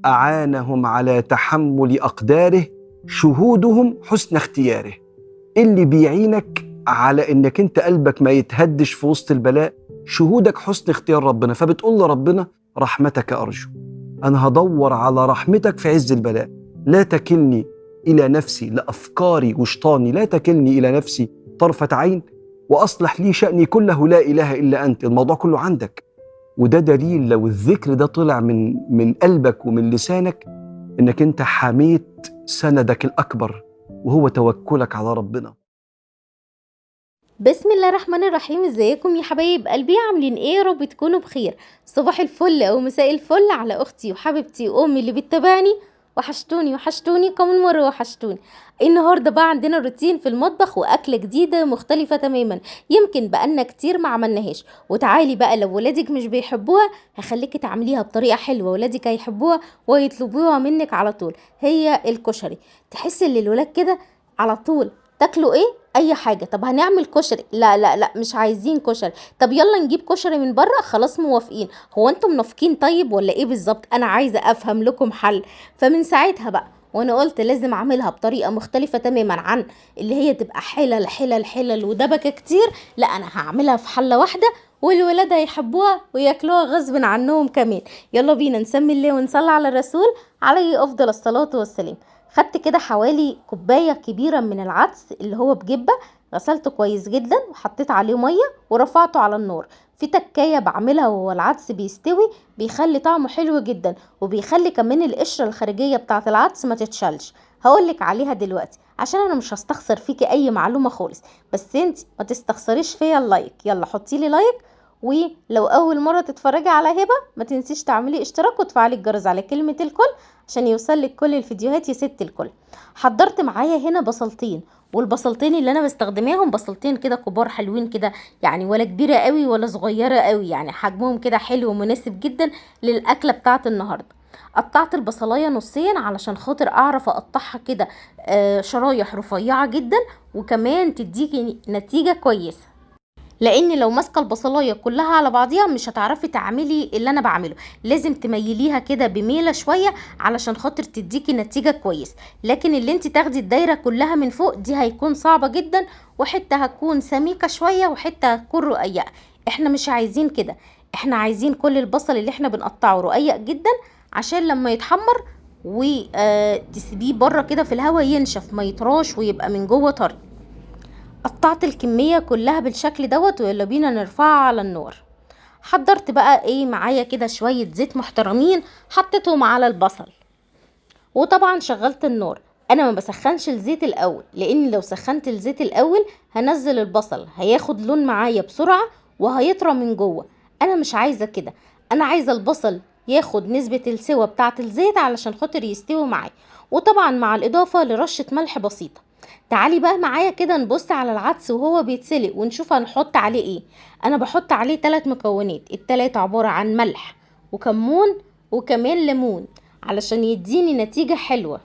أعانهم على تحمل أقداره شهودهم حسن اختياره. اللي بيعينك على إنك أنت قلبك ما يتهدش في وسط البلاء شهودك حسن اختيار ربنا. فبتقول لربنا رحمتك أرجو، أنا هدور على رحمتك في عز البلاء. لا تكلني إلى نفسي، لأفكاري وشطاني لا تكلني إلى نفسي طرفة عين، وأصلح لي شأني كله لا إله إلا أنت. الموضوع كله عندك. وده دليل لو الذكر ده طلع من قلبك ومن لسانك إنك أنت حميت سندك الأكبر وهو توكلك على ربنا. بسم الله الرحمن الرحيم. ازيكم يا حبايب قلبي؟ عاملين ايه؟ يا رب تكونوا بخير. صباح الفل او مساء الفل على اختي وحبيبتي وامي اللي بتتابعني. وحشتوني كمان مره، وحشتوني. النهارده بقى عندنا روتين في المطبخ واكله جديده مختلفه تماما، يمكن بقالنا كتير ما عملناهاش. وتعالي بقى، لو ولادك مش بيحبوها هخليكي تعمليها بطريقه حلوه ولادك هيحبوها ويطلبوها منك على طول. هي الكشري. تحس ان الولاد كده على طول تاكلوا ايه؟ اي حاجه. طب هنعمل كشري، لا لا لا مش عايزين كشري. طب يلا نجيب كشري من بره، خلاص موافقين. هو انتم منافقين طيب ولا ايه بالظبط؟ انا عايزه افهم لكم حل. فمن ساعتها بقى وانا قلت لازم اعملها بطريقه مختلفه تماما عن اللي هي تبقى حلل حلل حلل ودبكه كتير. لا، انا هعملها في حله واحده والولاد هيحبوها وياكلوها غصب عنهم كمان. يلا بينا نسمي الله ونصلي على الرسول عليه افضل الصلاه والسلام. خدت كده حوالي كوباية كبيرة من العدس اللي هو بجبة، غسلته كويس جدا وحطيت عليه مية ورفعته على النار. في تكاية بعملها وهو العدس بيستوي، بيخلي طعمه حلو جدا، وبيخلي كمان القشرة الخارجية بتاعة العدس ما تتشالش. هقولك عليها دلوقتي عشان انا مش هستخسر فيكي اي معلومة خالص، بس انت ما تستخسريش فيا اللايك. يلا حطيلي لايك، ولو اول مرة تتفرجي على هبة ما تنسيش تعملي اشتراك وتفعلي الجرس على كلمة الكل عشان يوصلك كل الفيديوهات يا ست الكل. حضرت معايا هنا بصلتين، والبصلتين اللي انا بستخدماهم بصلتين كده كبار حلوين كده، يعني ولا كبيرة قوي ولا صغيرة قوي، يعني حجمهم كده حلو ومناسب جدا للأكلة بتاعت النهاردة. قطعت البصلاية نصين علشان خاطر اعرف اقطعها كده شرايح رفيعة جدا، وكمان تديكي نتيجة كويسة. لان لو ماسكه البصلايه كلها على بعضيها مش هتعرفي تعملي اللي انا بعمله، لازم تميليها كده بميله شويه علشان خاطر تديكي نتيجه كويس. لكن اللي انت تاخدي الدايره كلها من فوق دي هيكون صعبه جدا، وحته هتكون سميكه شويه وحته هتكون رقيقه. احنا مش عايزين كده، احنا عايزين كل البصل اللي احنا بنقطعه رقيق جدا عشان لما يتحمر وتسيبيه بره كده في الهواء ينشف ما يطراش ويبقى من جوه طري. قطعت الكمية كلها بالشكل دوت، ويلا بينا نرفعها على النار. حضرت بقى ايه معايا كده شوية زيت محترمين حطيتهم على البصل، وطبعا شغلت النار. انا ما بسخنش الزيت الاول، لان لو سخنت الزيت الاول هنزل البصل هياخد لون معايا بسرعة وهيطرى من جوه. انا مش عايزة كده، انا عايزة البصل ياخد نسبة السوى بتاعة الزيت علشان خاطر يستوي معايا، وطبعا مع الاضافة لرشة ملح بسيطة. تعالي بقى معايا كده نبص على العدس وهو بيتسلق ونشوف هنحط عليه ايه. انا بحط عليه 3 مكونات، التلاتة عبارة عن ملح وكمون وكمان ليمون علشان يديني نتيجة حلوة.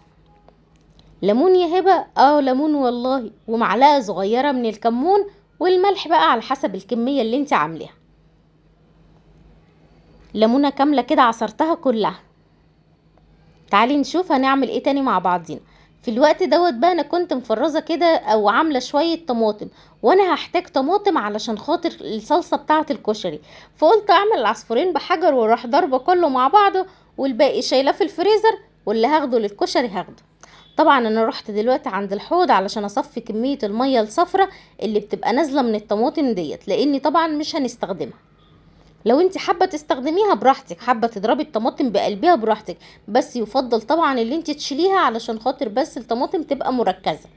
ليمون يا هبة؟ ليمون والله، ومعلقة صغيرة من الكمون، والملح بقى على حسب الكمية اللي انت عاملاها. ليمونة كاملة كده عصرتها كلها. تعالي نشوف هنعمل ايه تاني مع بعضينا. في الوقت دوت بقى انا كنت مفرزه كده او عامله شويه طماطم، وانا هحتاج طماطم علشان خاطر الصلصه بتاعه الكشري، فقلت اعمل العصفورين بحجر واروح ضربه كله مع بعضه، والباقي شايلاه في الفريزر، واللي هاخده للكشري هاخده. طبعا انا رحت دلوقتي عند الحوض علشان اصفي كميه الميه الصفرة اللي بتبقى نازله من الطماطم ديت، لاني طبعا مش هنستخدمها. لو انت حابه تستخدميها براحتك، حابه تضربي الطماطم بقلبها براحتك، بس يفضل طبعا اللي انت تشيليها علشان خاطر بس الطماطم تبقى مركزه.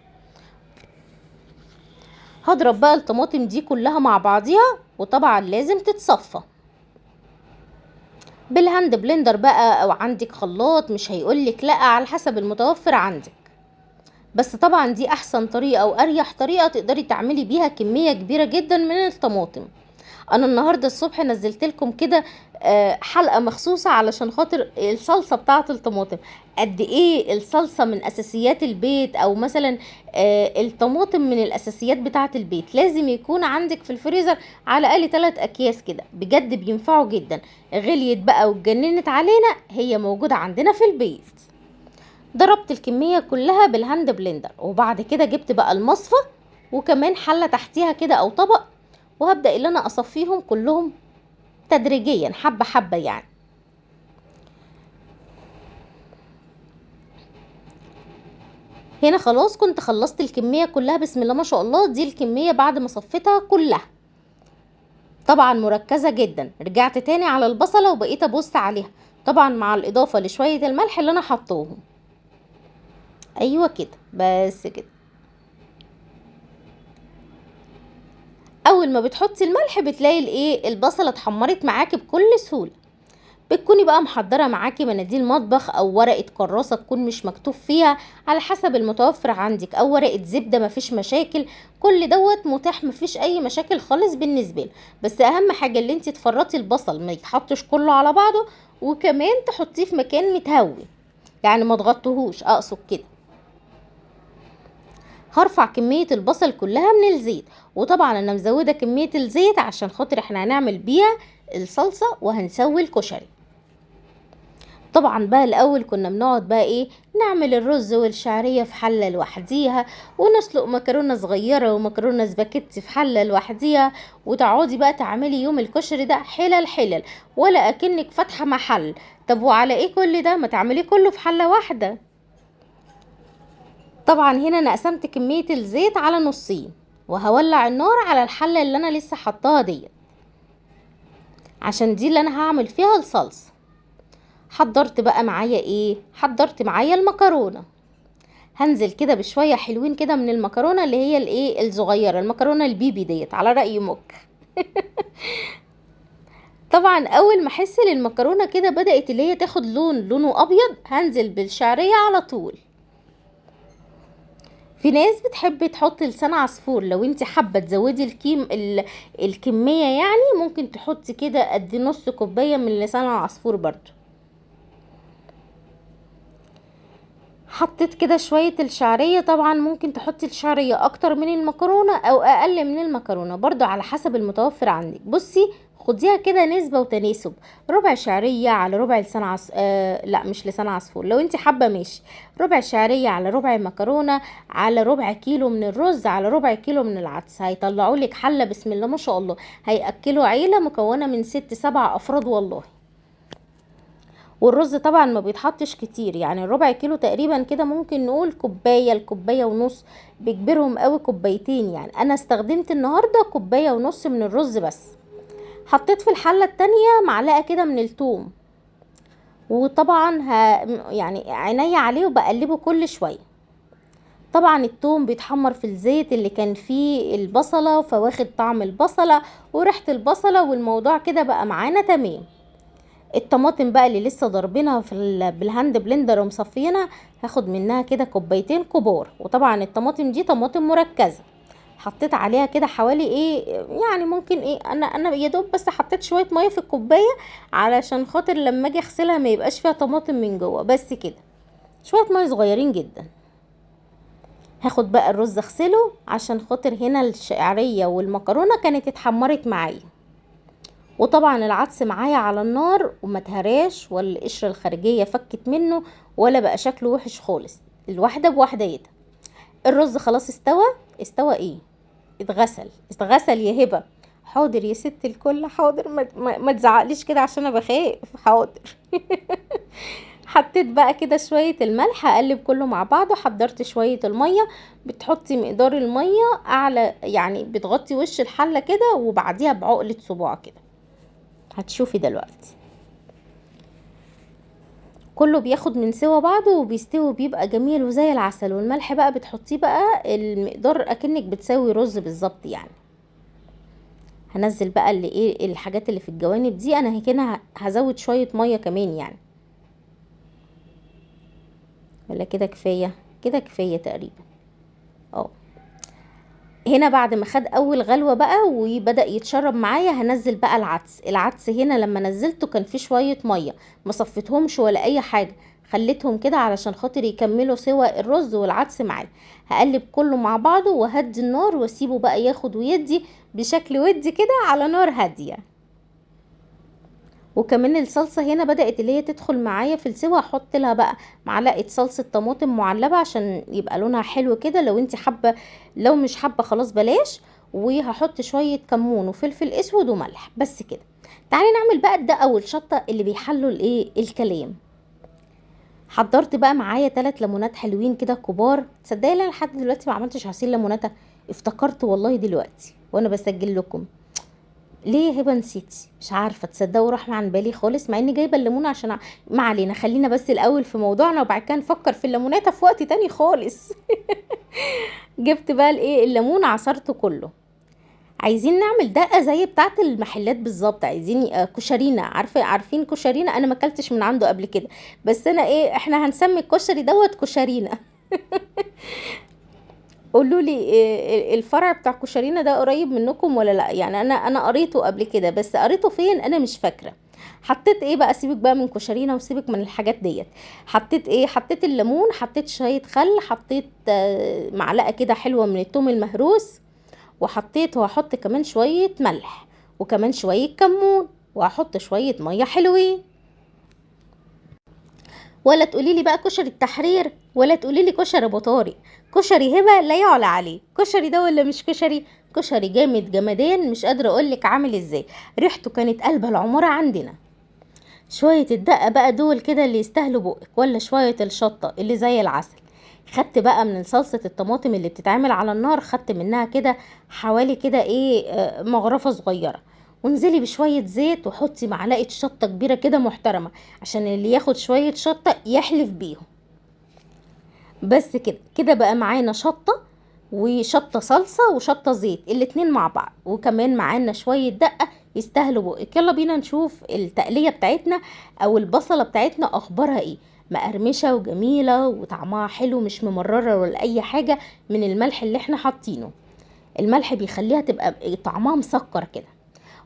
هضرب بقى الطماطم دي كلها مع بعضيها، وطبعا لازم تتصفى بالهاند بلندر بقى، او عندك خلاط مش هيقولك لا، على حسب المتوفر عندك. بس طبعا دي احسن طريقه واريح طريقه تقدري تعملي بيها كميه كبيره جدا من الطماطم. انا النهارده الصبح نزلت لكم كده حلقه مخصوصه علشان خاطر الصلصه بتاعه الطماطم. قد ايه الصلصه من اساسيات البيت، او مثلا الطماطم من الاساسيات بتاعه البيت. لازم يكون عندك في الفريزر على الاقل 3 اكياس كده، بجد بينفعوا جدا. غليت بقى واتجننت علينا، هي موجوده عندنا في البيت. ضربت الكميه كلها بالهاند بلندر، وبعد كده جبت بقى المصفى وكمان حله تحتيها كده او طبق، وهبدأ اللي انا اصفيهم كلهم تدريجيا حبة حبة يعني. هنا خلاص كنت خلصت الكمية كلها، بسم الله ما شاء الله. دي الكمية بعد ما صفيتها كلها، طبعا مركزة جدا. رجعت تاني على البصلة وبقيت ابص عليها، طبعا مع الاضافة لشوية الملح اللي انا حطوهم. ايوه كده، بس كده. اول ما بتحطي الملح بتلاقي الايه البصلة اتحمرت معاكي بكل سهولة. بتكوني بقى محضرة معاكي مناديل مطبخ او ورقة كراسة تكون مش مكتوب فيها، على حسب المتوفر عندك، او ورقة زبدة، مفيش مشاكل. كل دوت متاح، مفيش اي مشاكل خالص بالنسبة له. بس اهم حاجة اللي انت تفرطي البصل ما يتحطش كله على بعضه، وكمان تحطيه في مكان متهوي، يعني ما تغطيهوش، اقصد كده. هرفع كمية البصل كلها من الزيت، وطبعا انا مزودة كمية الزيت عشان خاطر احنا هنعمل بيها الصلصة وهنسوي الكشري. طبعا بقى الاول كنا بنقعد بقى ايه، نعمل الرز والشعرية في حلة لوحديها، ونسلق مكرونة صغيرة ومكرونة سباكيتي في حلة لوحديها، وتقعدي بقى تعملي يوم الكشري ده حلل حلل، ولا اكنك فاتحة محل. طب وعلى ايه كل ده؟ ما تعملي كله في حلة واحدة. طبعا هنا انا قسمت كمية الزيت على نصين، وهولع النار على الحلة اللي انا لسه حطاها دي، عشان دي اللي انا هعمل فيها الصلصة. حضرت بقى معايا ايه؟ حضرت معايا المكرونة. هنزل كده بشوية حلوين كده من المكرونة اللي هي الايه الصغيرة، المكرونة البيبي ديت على رأي مك. طبعا اول ما احس ان المكرونة كده بدأت اللي هي تاخد لونه ابيض، هنزل بالشعرية على طول. في ناس بتحب تحط لسان عصفور، لو انت حابة تزودي الكمية يعني، ممكن تحطي كده قد نص كوباية من لسان العصفور برضو. حطيت كده شوية الشعرية، طبعا ممكن تحطي الشعرية اكتر من المكرونة او اقل من المكرونة، برضو على حسب المتوفر عندك. بصي خديها كده نسبة وتناسب، ربع شعرية على ربع لسان لا مش لسان عصفور، لو انت حابة ماشي. ربع شعرية على ربع مكرونة، على ربع كيلو من الرز، على ربع كيلو من العدس، هيطلعوا لك حلة بسم الله ما شاء الله. هيأكلوا عيلة مكونة من 6 7 افراد والله. والرز طبعا ما بيتحطش كتير، يعني ربع كيلو تقريبا كده، ممكن نقول كوباية لكوباية ونص، بكبرهم قوي كوبايتين. يعني انا استخدمت النهاردة كوباية ونص من الرز بس. حطيت في الحلة التانية معلقة كده من الثوم، وطبعا يعني عينيا عليه وبقلبه كل شوية. طبعا الثوم بيتحمر في الزيت اللي كان فيه البصلة، فواخد طعم البصلة وريحة البصلة، والموضوع كده بقى معانا تمام. الطماطم بقى اللي لسه ضاربينها بالهاند بلندر ومصفينها، هاخد منها كده كوبايتين كبار. وطبعا الطماطم دي طماطم مركزه، حطيت عليها كده حوالي ايه يعني، ممكن ايه، انا يا دوب بس حطيت شويه ميه في الكوبايه علشان خاطر لما اجي اغسلها ما يبقاش فيها طماطم من جوه، بس كده شويه ميه صغيرين جدا. هاخد بقى الرز اغسله عشان خاطر هنا الشعريه والمكرونه كانت اتحمرت معايا. وطبعا العدس معايا على النار وما تهراش، ولا القشره الخارجيه فكت منه، ولا بقى شكله وحش خالص، الواحده بوحديتها. الرز خلاص استوى. استوى ايه؟ اتغسل يا هبه. حاضر يا ست الكل، حاضر، ما تزعقليش كده عشان انا بخاف، حاضر. حطيت بقى كده شويه الملح، اقلب كله مع بعضه. حضرت شويه الميه، بتحطي مقدار الميه اعلى يعني، بتغطي وش الحله كده وبعديها بعقله صباع كده. هتشوفي دلوقتي كله بياخد من سوا بعضه وبيستوي، بيبقى جميل وزي العسل. والملح بقى بتحطيه بقى المقدار اكنك بتسوي رز بالظبط يعني. هنزل بقى اللي ايه الحاجات اللي في الجوانب دي، انا هنا هزود شوية مية كمان يعني، ولا كده كفاية؟ كده كفاية تقريبا. اه هنا بعد ما خد اول غلوة بقى وبدأ يتشرب معايا هنزل بقى العدس هنا لما نزلته كان فيه شوية مية، ما صفيتهمش ولا اي حاجة، خليتهم كده علشان خاطر يكملوا سوا الرز والعدس معايا. هقلب كله مع بعضه وهدي النار واسيبه بقى ياخد ويدي بشكل ودي كده على نار هادية. وكمان الصلصة هنا بدأت اللي هي تدخل معايا في السوا، هحط لها بقى معلقة صلصة طماطم معلبة عشان يبقى لونها حلو كده لو انت حابة، لو مش حابة خلاص بلاش. وهحط شوية كمون وفلفل اسود وملح بس كده. تعالي نعمل بقى الدقة والشطة اللي بيحلوا الايه الكلام. حضرت بقى معايا 3 ليمونات حلوين كده كبار. تصدقي انا لحد دلوقتي ما عملتش عصير ليمونات، افتكرت والله دلوقتي وانا بسجل لكم. ليه يا هبه نسيتي؟ مش عارفه، تصدقوا راح عن بالي خالص مع اني جايبه الليمون عشان ما علينا، خلينا بس الاول في موضوعنا وبعد كده نفكر في الليمونات في وقت تاني خالص. جبت بقى الايه الليمون عصرته كله. عايزين نعمل دقه زي بتاعه المحلات بالظبط، عايزين كشرينا، عارفين كشرينا؟ انا ما اكلتش من عنده قبل كده، بس انا ايه، احنا هنسمي الكشري دوت كشرينا. قولوا لي إيه الفرع بتاع كشرينا ده قريب منكم ولا لا؟ يعني انا قريته قبل كده بس قريته فين انا مش فاكره. حطيت ايه بقى، سيبك بقى من كشرينا وسيبك من الحاجات ديت. حطيت ايه، حطيت الليمون، حطيت شويه خل، حطيت معلقه كده حلوه من الثوم المهروس، وحطيت وهحط كمان شويه ملح وكمان شويه كمون وهحط شويه ميه حلوين. ولا تقولي لي بقى كشري التحرير ولا تقولي لي كشري ابو طارق، كشري هبه لا يعلى عليه. كشري ده ولا مش كشري؟ كشري جامد جمدان، مش قادره اقول لك عامل ازاي. ريحته كانت قلب العماره عندنا. شويه الدقه بقى دول كده اللي يستاهلوا بقك، ولا شويه الشطه اللي زي العسل. خدت بقى من صلصه الطماطم اللي بتتعمل على النار، خدت منها كده حوالي كده ايه مغرفه صغيره، وانزلي بشويه زيت وحطي معلقه شطه كبيره كده محترمه عشان اللي ياخد شويه شطه يحلف بيهم. بس كده كده بقى معانا شطه وشطه صلصه وشطه زيت الاتنين مع بعض، وكمان معانا شويه دقه يستاهلوا بقك. يلا بينا نشوف التقليه بتاعتنا او البصله بتاعتنا اخبارها ايه. مقرمشه وجميله وطعمها حلو، مش ممرره ولا اي حاجه من الملح اللي احنا حاطينه. الملح بيخليها تبقى طعمها مسكر كده.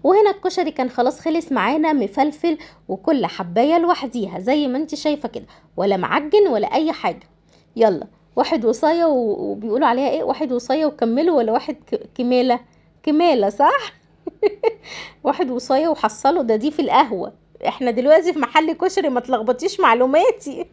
وهنا الكشري كان خلاص خلص معانا، مفلفل وكل حبايه لوحديها زي ما انت شايفه كده، ولا معجن ولا اي حاجه. يلا، واحد وصايه وبيقولوا عليها ايه، واحد وصايه وكملوا ولا واحد كماله؟ كماله صح. واحد وصايه وحصلوا ده، دي في القهوه، احنا دلوقتي في محل كشري، ما تلخبطيش معلوماتي.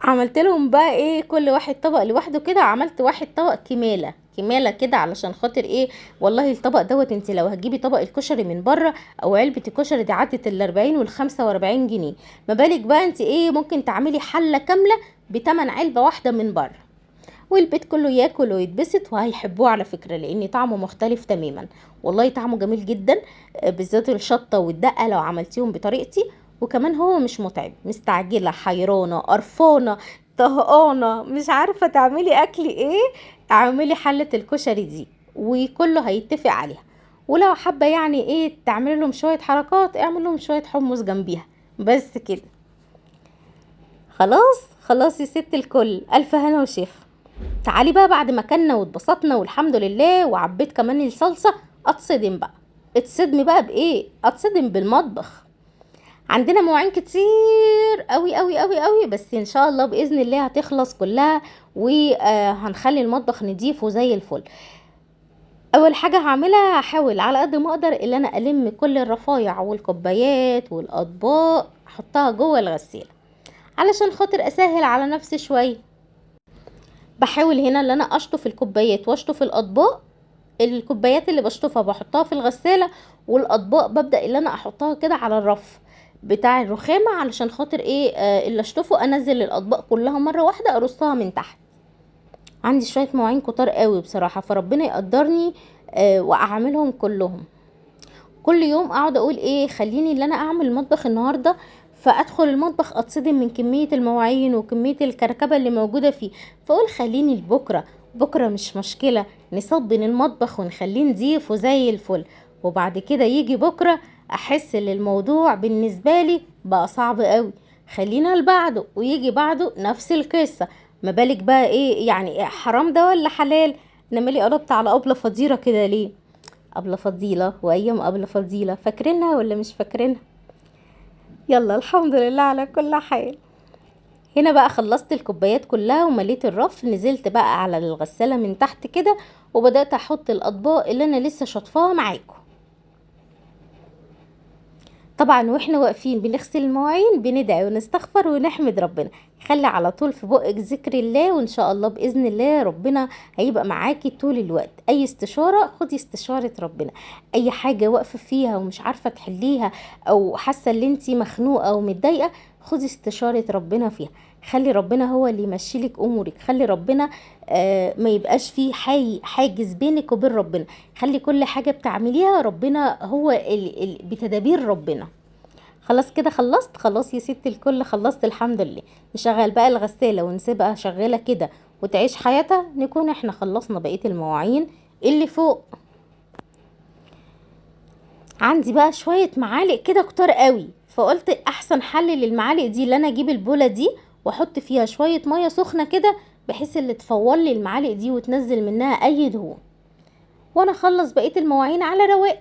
عملت لهم بقى ايه كل واحد طبق لوحده كده، عملت واحد طبق كماله كماله كده علشان خاطر ايه، والله الطبق دوت انت لو هتجيبي طبق الكشري من بره او علبه الكشري دي عدت ال40 وال45 جنيه، ما بالك بقى انت ايه ممكن تعملي حله كامله بتمن علبه واحده من بره، والبيت كله ياكل ويتبسط وهيحبوه على فكره لان طعمه مختلف تماما. والله طعمه جميل جدا، بالذات الشطه والدقه لو عملتيهم بطريقتي. وكمان هو مش متعب، مستعجله حيرانه قرفانه طهقانه مش عارفه تعملي اكل ايه، اعملي حله الكشري دي وكله هيتفق عليها. ولو حابه يعني ايه تعملي لهم شويه حركات، اعمل لهم شويه حمص جنبيها بس كده. خلاص خلاص يا ست الكل، الف هنا وشفا. تعالي بقى بعد ما كلنا واتبسطنا والحمد لله وعبيت كمان الصلصه، اتصدم بقى. اتصدمي بقى بايه؟ اتصدم بالمطبخ. عندنا مواعين كتير قوي قوي قوي قوي، بس ان شاء الله باذن الله هتخلص كلها وهنخلي المطبخ نضيف وزي الفل. اول حاجه هعملها هحاول على قد ما اقدر ان انا الم كل الرفايع والكوبايات والاطباق احطها جوه الغساله علشان خاطر اسهل على نفسي شويه. بحاول هنا ان انا اشطف الكوبايات واشطف الاطباق. الكوبايات اللي بشطفها بحطها في الغسالة، والاطباق ببدأ اللي انا احطها كده على الرف بتاع الرخامة علشان خاطر ايه اللي اشطفه انزل الاطباق كلها مرة واحدة ارصها من تحت. عندي شوية مواعين كتار قوي بصراحة، فربنا يقدرني واعملهم كلهم. كل يوم اقعد اقول ايه خليني اللي انا اعمل المطبخ النهارده، فادخل المطبخ اتصدم من كمية المواعين وكمية الكركبة اللي موجودة فيه، فاقول خليني لبكرة، بكرة مش مشكلة نصبن المطبخ ونخليه نضيف وزي الفل. وبعد كده يجي بكرة احس ان الموضوع بالنسبة لي بقى صعب قوي، خلينا لبعده ويجي بعده نفس القصة، ما بالك بقى ايه يعني، حرام ده ولا حلال؟ انا مالي قربت على أبلة فضيلة كده ليه؟ أبلة فضيلة وأيام أبلة فضيلة، فاكرينها ولا مش فاكرينها؟ يلا الحمد لله على كل حال. هنا بقى خلصت الكوبايات كلها ومليت الرف، نزلت بقى على الغسالة من تحت كده وبدأت احط الاطباق اللي انا لسه شطفاها معاكم. طبعا واحنا واقفين بنغسل المواعين بندعي ونستغفر ونحمد ربنا. خلي على طول في بقك ذكر الله، وان شاء الله باذن الله ربنا هيبقى معاكي طول الوقت. اي استشاره خدي استشاره ربنا، اي حاجه واقفه فيها ومش عارفه تحليها او حاسه ان انتي مخنوقه ومتضايقه، خدي استشاره ربنا فيها. خلي ربنا هو اللي يمشيلك امورك، خلي ربنا ما يبقاش فيه حاجز بينك وبين ربنا. خلي كل حاجه بتعمليها ربنا هو بتدابير ربنا. خلاص كده خلصت، خلاص يا ست الكل خلصت الحمد لله. نشغل بقى الغسالة ونسيبها شغالة كده وتعيش حياتها، نكون احنا خلصنا بقية المواعين اللي فوق. عندي بقى شوية معالق كده كتار قوي، فقلت احسن حل للمعالق دي اللي انا اجيب البولة دي واحط فيها شوية مية سخنة كده، بحيث اللي تفور لي المعالق دي وتنزل منها اي دهون، وانا اخلص بقية المواعين على رواق.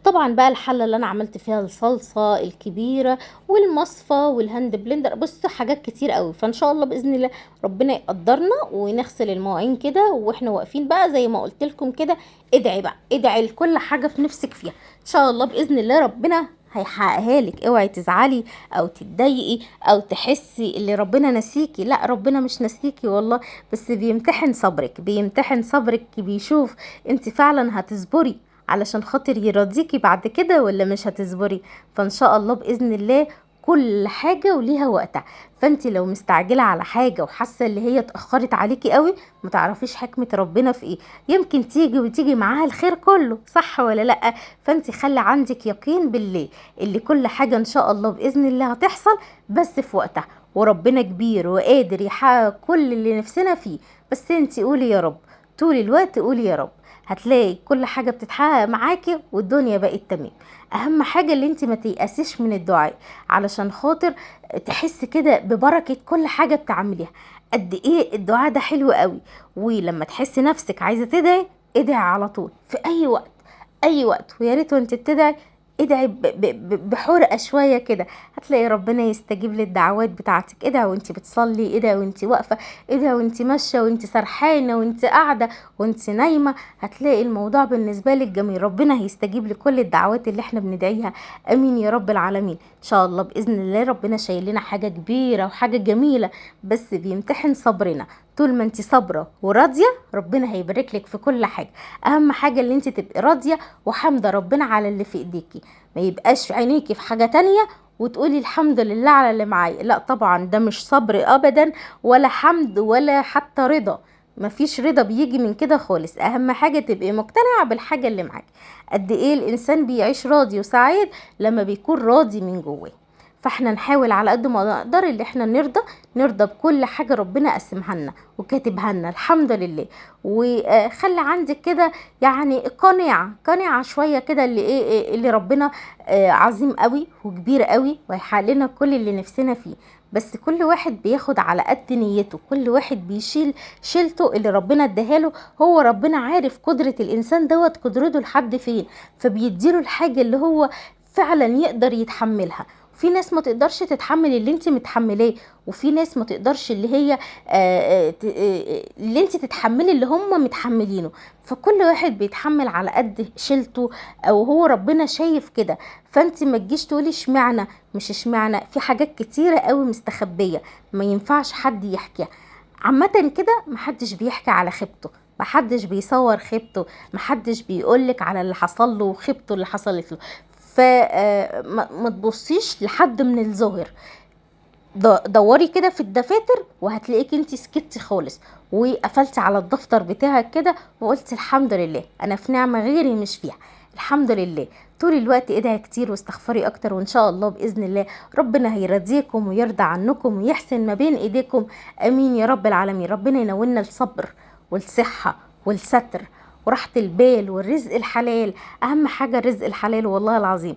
طبعا بقى الحله اللي انا عملت فيها الصلصه الكبيره والمصفى والهاند بلندر، بص حاجات كتير قوي. فان شاء الله باذن الله ربنا يقدرنا ونغسل المواعين كده واحنا واقفين بقى زي ما قلت لكم كده. ادعي بقى، ادعي لكل حاجه في نفسك فيها، ان شاء الله باذن الله ربنا هيحققها لك. اوعي تزعلي او تتضايقي او تحسي اللي ربنا نسيكي، لا ربنا مش نسيكي والله، بس بيمتحن صبرك، بيمتحن صبرك، بيشوف انت فعلا هتصبري علشان خاطر يرضيكي بعد كده ولا مش هتصبري. فان شاء الله باذن الله كل حاجه وليها وقتها. فانت لو مستعجله على حاجه وحاسه اللي هي اتاخرت عليكي قوي، ما تعرفيش حكمه ربنا في ايه، يمكن تيجي وتيجي معاها الخير كله، صح ولا لا؟ فانت خلي عندك يقين بالله اللي كل حاجه ان شاء الله باذن الله هتحصل، بس في وقتها. وربنا كبير وقادر يحقق كل اللي نفسنا فيه، بس انت قولي يا رب، طول الوقت قولي يا رب، هتلاقي كل حاجة بتتحقق معاكي والدنيا بقت تمام. اهم حاجة اللي انت ما تيأسيش من الدعاء، علشان خاطر تحس كده ببركة كل حاجة بتعمليها. قد ايه الدعاء ده حلو قوي. ولما تحس نفسك عايزة تدعي، ادعي على طول في اي وقت، اي وقت. ويا ريت وانت بتدعي ادعي بحرقة شوية كده، هتلاقي ربنا يستجيب للدعوات بتاعتك. ادعي وانت بتصلي، ادعي وانت واقفة، ادعي وانت ماشية، وانت سرحانة، وانت قاعدة، وانت نايمة، هتلاقي الموضوع بالنسبة لك جميل. ربنا هيستجيب لكل الدعوات اللي احنا بندعيها. امين يا رب العالمين. ان شاء الله باذن الله ربنا شايل لنا حاجة كبيرة وحاجة جميلة، بس بيمتحن صبرنا. طول ما انت صابره وراضيه ربنا هيبارك لك في كل حاجه. اهم حاجه اللي انت تبقي راضيه وحامده ربنا على اللي في ايديكي، ما يبقاش عينيكي في حاجه تانية وتقولي الحمد لله على اللي معايا. لا طبعا ده مش صبر ابدا، ولا حمد، ولا حتى رضا. مفيش رضا بيجي من كده خالص. اهم حاجه تبقي مقتنعه بالحاجه اللي معاكي. قد ايه الانسان بيعيش راضي وسعيد لما بيكون راضي من جواه. فاحنا نحاول على قد ما نقدر اللي احنا نرضى بكل حاجة ربنا قسمها لنا وكاتبها لنا الحمد لله. وخلي عندك كده يعني قناعة شوية كده اللي اللي ربنا عظيم قوي وكبير قوي وهيحقق لنا كل اللي نفسنا فيه. بس كل واحد بياخد على قد نيته، كل واحد بيشيل شيلته اللي ربنا اداهاله. هو ربنا عارف قدرة الانسان قدرته لحد فين، فبيديله الحاجة اللي هو فعلا يقدر يتحملها. في ناس ما تقدرش تتحمل اللي انت متحملاه، وفي ناس ما تقدرش اللي هي اللي انت تتحملي اللي هم متحملينه. فكل واحد بيتحمل على قد شيلته، او هو ربنا شايف كده. فانت ما تجيش تقولي اشمعنى، مش اشمعنى، في حاجات كتيرة قوي مستخبية ما ينفعش حد يحكيها. عامة كده محدش بيحكي على خيبته، محدش بيصور خيبته، محدش بيقولك على اللي حصل له وخيبته اللي حصلت له. فما تبصيش لحد من الظاهر، دوري كده في الدفاتر وهتلاقيك انت سكتي خالص وقفلتي على الدفتر بتاعك كده وقلتي الحمد لله انا في نعمة غيري مش فيها، الحمد لله. طول الوقت ادعي كتير واستغفري اكتر، وان شاء الله باذن الله ربنا هيرضيكم ويرضى عنكم ويحسن ما بين ايديكم. امين يا رب العالمين. ربنا ينولنا الصبر والصحة والستر وراحة البال والرزق الحلال. اهم حاجة الرزق الحلال والله العظيم.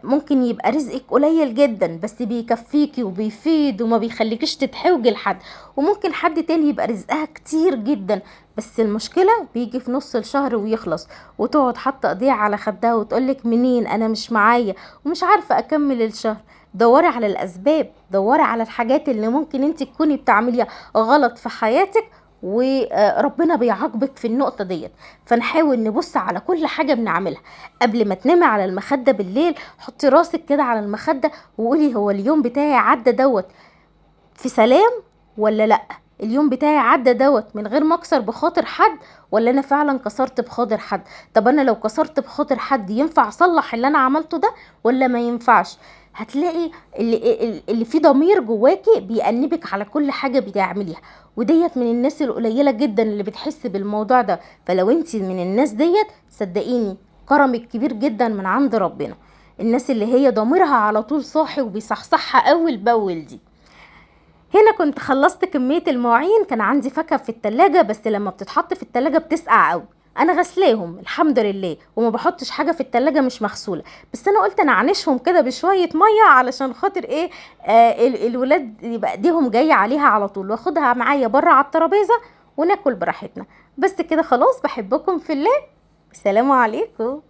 ممكن يبقى رزقك قليل جدا بس بيكفيكي وبيفيد وما بيخليكيش تتحوجي لحد، وممكن حد تاني يبقى رزقها كتير جدا بس المشكلة بيجي في نص الشهر ويخلص، وتقعد حاطة ايديها على خدها وتقولك منين، انا مش معايا ومش عارفة اكمل الشهر. دوري على الاسباب، دوري على الحاجات اللي ممكن انت تكوني بتعمليها غلط في حياتك وربنا بيعاقبك في النقطة ديت. فنحاول نبص على كل حاجة بنعملها. قبل ما تنامي على المخدة بالليل حطي راسك كده على المخدة وقولي هو اليوم بتاعي عدى دوت في سلام ولا لا، اليوم بتاعي عدى دوت من غير ما اكسر بخاطر حد ولا انا فعلا كسرت بخاطر حد. طب انا لو كسرت بخاطر حد ينفع اصلح اللي انا عملته ده ولا ما ينفعش؟ هتلاقي اللي فيه ضمير جواكي بيأنبك على كل حاجة بتعمليها، وديت من الناس القليلة جدا اللي بتحس بالموضوع ده. فلو انت من الناس ديت صدقيني كرمك كبير جدا من عند ربنا. الناس اللي هي ضميرها على طول صاحي وبيصحصحها اول باول دي. هنا كنت خلصت كمية المواعين، كان عندي فاكهة في التلاجة بس لما بتتحط في التلاجة بتسقع قوي. انا غسلاهم الحمد لله وما بحطش حاجة في التلاجة مش مغسولة، بس انا قلت انا عنشهم كده بشوية مية علشان خاطر ايه، الولاد يبقى ايديهم جاية عليها على طول، واخدها معايا بره على الترابيزة وناكل براحتنا. بس كده خلاص، بحبكم في الله، السلام عليكم.